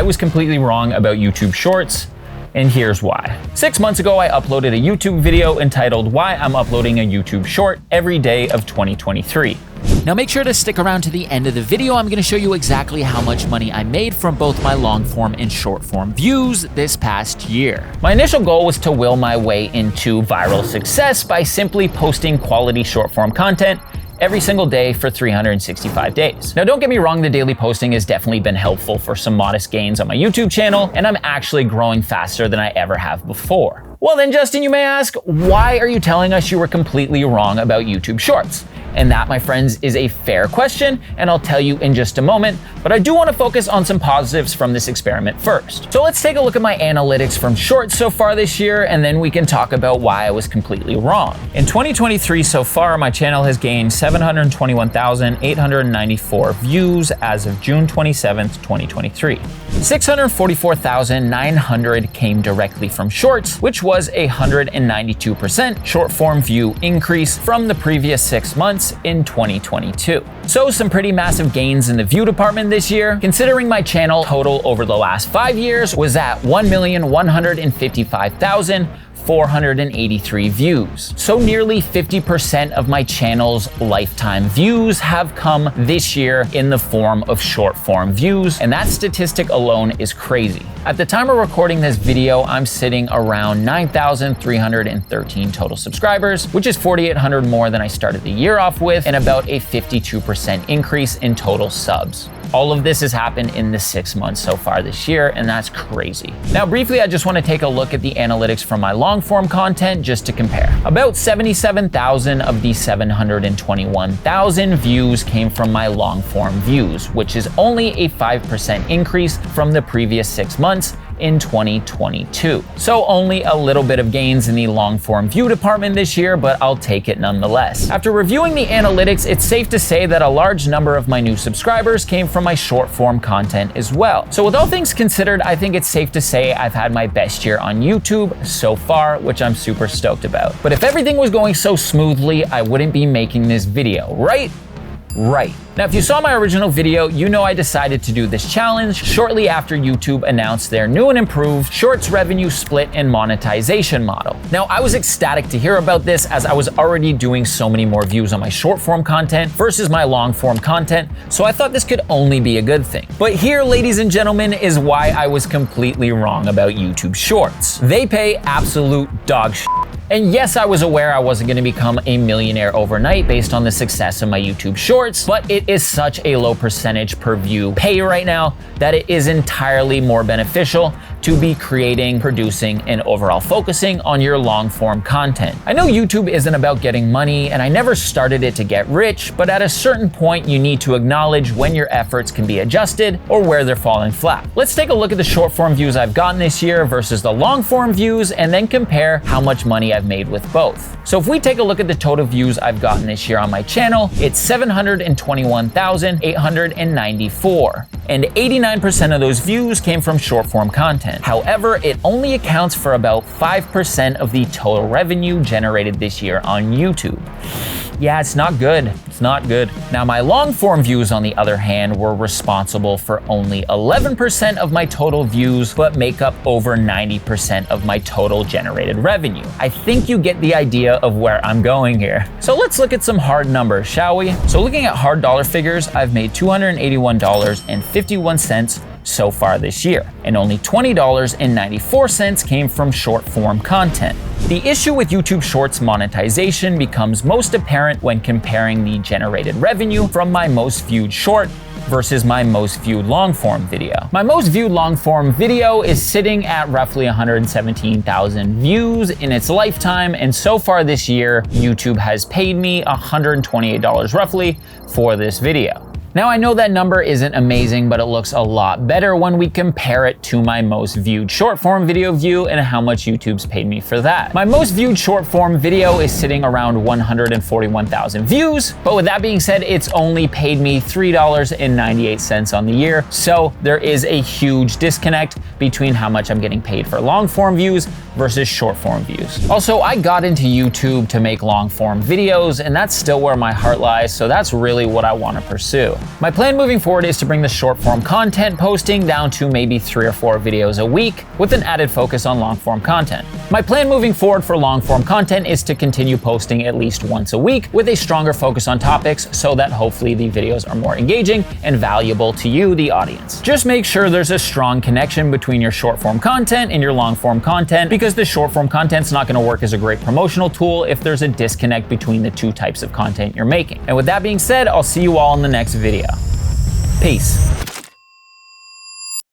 was completely wrong about YouTube Shorts, and here's why. 6 months ago, I uploaded a YouTube video entitled Why I'm Uploading a YouTube Short Every Day of 2023. Now make sure to stick around to the end of the video. I'm going to show you exactly how much money I made from both my long form and short form views this past year. My initial goal was to will my way into viral success by simply posting quality short form content every single day for 365 days. Now don't get me wrong, the daily posting has definitely been helpful for some modest gains on my YouTube channel, and I'm actually growing faster than I ever have before. Well then, Justin, you may ask, why are you telling us you were completely wrong about YouTube Shorts? And that, my friends, is a fair question, and I'll tell you in just a moment, but I do want to focus on some positives from this experiment first. So let's take a look at my analytics from Shorts so far this year, and then we can talk about why I was completely wrong. In 2023 so far, my channel has gained 721,894 views as of June 27th, 2023. 644,900 came directly from Shorts, which was a 192% short form view increase from the previous 6 months in 2022. So some pretty massive gains in the view department this year, considering my channel total over the last 5 years was at 1,155,483 views. So nearly 50% of my channel's lifetime views have come this year in the form of short form views, and that statistic alone is crazy. At the time of recording this video, I'm sitting around 9,313 total subscribers, which is 4,800 more than I started the year off with, and about a 52% increase in total subs. All of this has happened in the 6 months so far this year, and that's crazy. Now, briefly, I just want to take a look at the analytics from my long form content just to compare. About 77,000 of the 721,000 views came from my long form views, which is only a 5% increase from the previous 6 months in 2022. So only a little bit of gains in the long form view department this year, but I'll take it nonetheless. After reviewing the analytics, it's safe to say that a large number of my new subscribers came from my short form content as well. So with all things considered, I think it's safe to say I've had my best year on YouTube so far, which I'm super stoked about. But if everything was going so smoothly, I wouldn't be making this video, right? Right. Now, if you saw my original video, you know I decided to do this challenge shortly after YouTube announced their new and improved Shorts revenue split and monetization model. Now, I was ecstatic to hear about this as I was already doing so many more views on my short form content versus my long form content, so I thought this could only be a good thing. But here, ladies and gentlemen, is why I was completely wrong about YouTube Shorts. They pay absolute dog shit. And yes, I was aware I wasn't going to become a millionaire overnight based on the success of my YouTube Shorts, but it is such a low percentage per view pay right now that it is entirely more beneficial to be creating, producing, and overall focusing on your long form content. I know YouTube isn't about getting money, and I never started it to get rich, but at a certain point, you need to acknowledge when your efforts can be adjusted or where they're falling flat. Let's take a look at the short form views I've gotten this year versus the long form views, and then compare how much money I've made with both. So if we take a look at the total views I've gotten this year on my channel, it's 721,894. And 89% of those views came from short form content. However, it only accounts for about 5% of the total revenue generated this year on YouTube. Yeah, it's not good. It's not good. Now, my long form views, on the other hand, were responsible for only 11% of my total views, but make up over 90% of my total generated revenue. I think you get the idea of where I'm going here. So let's look at some hard numbers, shall we? So looking at hard dollar figures, I've made $281.51 so far this year, and only $20.94 came from short form content. The issue with YouTube Shorts monetization becomes most apparent when comparing the generated revenue from my most viewed short versus my most viewed long form video. My most viewed long form video is sitting at roughly 117,000 views in its lifetime, and so far this year, YouTube has paid me $128 roughly for this video. Now, I know that number isn't amazing, but it looks a lot better when we compare it to my most viewed short form video view and how much YouTube's paid me for that. My most viewed short form video is sitting around 141,000 views, but with that being said, it's only paid me $3.98 on the year. So there is a huge disconnect between how much I'm getting paid for long form views versus short form views. Also, I got into YouTube to make long form videos, and that's still where my heart lies, so that's really what I want to pursue. My plan moving forward is to bring the short form content posting down to maybe 3 or 4 videos a week, with an added focus on long form content. My plan moving forward for long form content is to continue posting at least once a week with a stronger focus on topics so that hopefully the videos are more engaging and valuable to you, the audience. Just make sure there's a strong connection between your short form content and your long form content, because the short form content's not going to work as a great promotional tool if there's a disconnect between the two types of content you're making. And with that being said, I'll see you all in the next video. Peace.